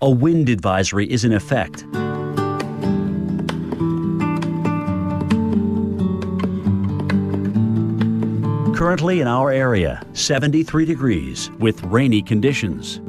A wind advisory is in effect. Currently in our area, 73 degrees with rainy conditions.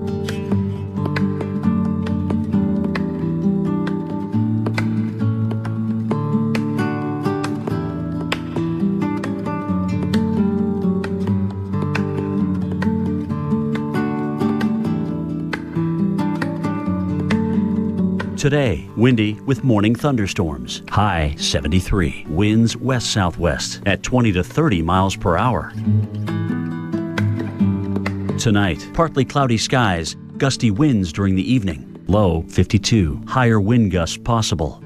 Today, windy with morning thunderstorms. High 73. Winds west-southwest at 20 to 30 miles per hour. Tonight, partly cloudy skies, gusty winds during the evening. Low 52. Higher wind gusts possible.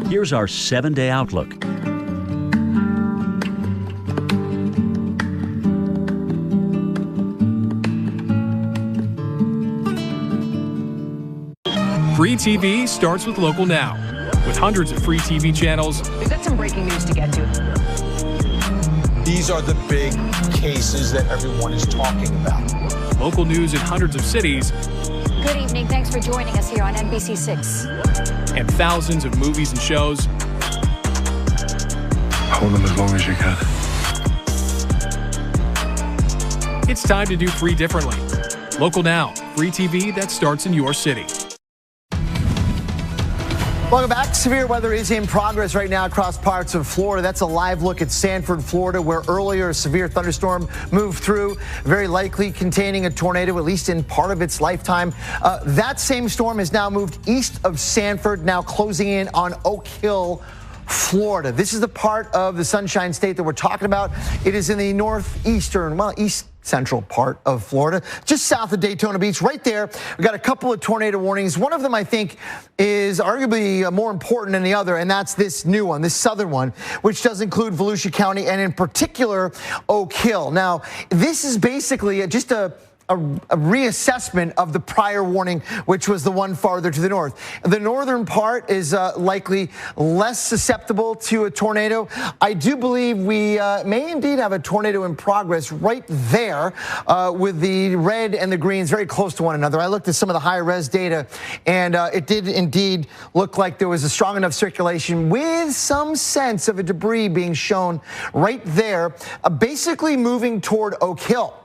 Here's our 7-day outlook. Free TV starts with Local Now. With hundreds of free TV channels. We've got some breaking news to get to. These are the big cases that everyone is talking about. Local news in hundreds of cities. Good evening. Thanks for joining us here on NBC6. And thousands of movies and shows. Hold them as long as you can. It's time to do free differently. Local Now, free TV that starts in your city. Welcome back. Severe weather is in progress right now across parts of Florida. That's a live look at Sanford, Florida, where earlier a severe thunderstorm moved through, very likely containing a tornado, at least in part of its lifetime. That same storm has now moved east of Sanford, now closing in on Oak Hill, Florida. This is the part of the Sunshine State that we're talking about. It is in the northeastern, east central part of Florida, just south of Daytona Beach. Right there, we got a couple of tornado warnings. One of them, I think, is arguably more important than the other, and that's this new one, this southern one, which does include Volusia County and in particular Oak Hill. Now, this is basically just a reassessment of the prior warning, which was the one farther to the north. The northern part is likely less susceptible to a tornado. I do believe we may indeed have a tornado in progress right there with the red and the greens very close to one another. I looked at some of the high res data, and it did indeed look like there was a strong enough circulation with some sense of a debris being shown right there, basically moving toward Oak Hill.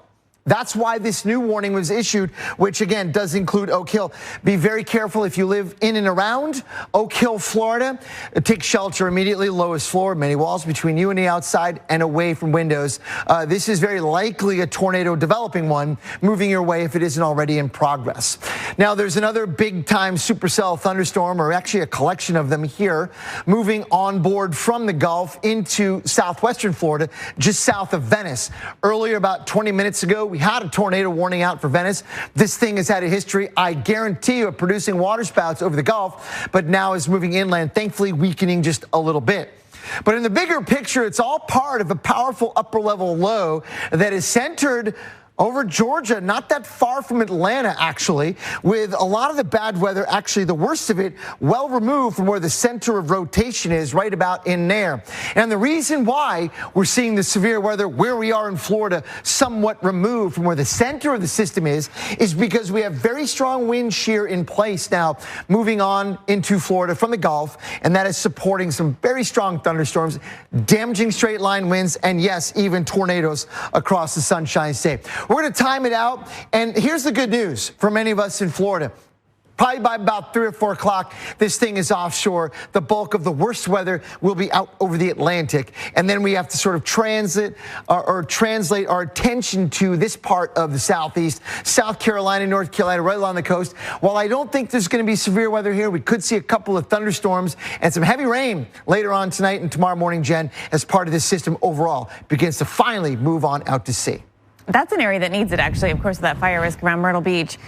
That's why this new warning was issued, which again does include Oak Hill. Be very careful if you live in and around Oak Hill, Florida. Take shelter immediately, lowest floor, many walls between you and the outside and away from windows. This is very likely a tornado developing one, moving your way if it isn't already in progress. Now there's another big time supercell thunderstorm, or actually a collection of them here, moving on board from the Gulf into southwestern Florida, just south of Venice. Earlier, about 20 minutes ago, we had a tornado warning out for Venice. This thing has had a history, I guarantee you, of producing waterspouts over the Gulf, but now is moving inland, thankfully weakening just a little bit. But in the bigger picture, it's all part of a powerful upper level low that is centered over Georgia, not that far from Atlanta, actually, with a lot of the bad weather, actually the worst of it, well removed from where the center of rotation is, right about in there. And the reason why we're seeing the severe weather where we are in Florida, somewhat removed from where the center of the system is because we have very strong wind shear in place now, moving on into Florida from the Gulf, and that is supporting some very strong thunderstorms, damaging straight line winds, and yes, even tornadoes across the Sunshine State. We're going to time it out, and here's the good news for many of us in Florida. Probably by about 3 or 4 o'clock, this thing is offshore. The bulk of the worst weather will be out over the Atlantic. And then we have to sort of translate our attention to this part of the southeast, South Carolina, North Carolina, right along the coast. While I don't think there's going to be severe weather here, we could see a couple of thunderstorms and some heavy rain later on tonight and tomorrow morning, Jen, as part of this system overall begins to finally move on out to sea. That's an area that needs it, actually, of course, that fire risk around Myrtle Beach.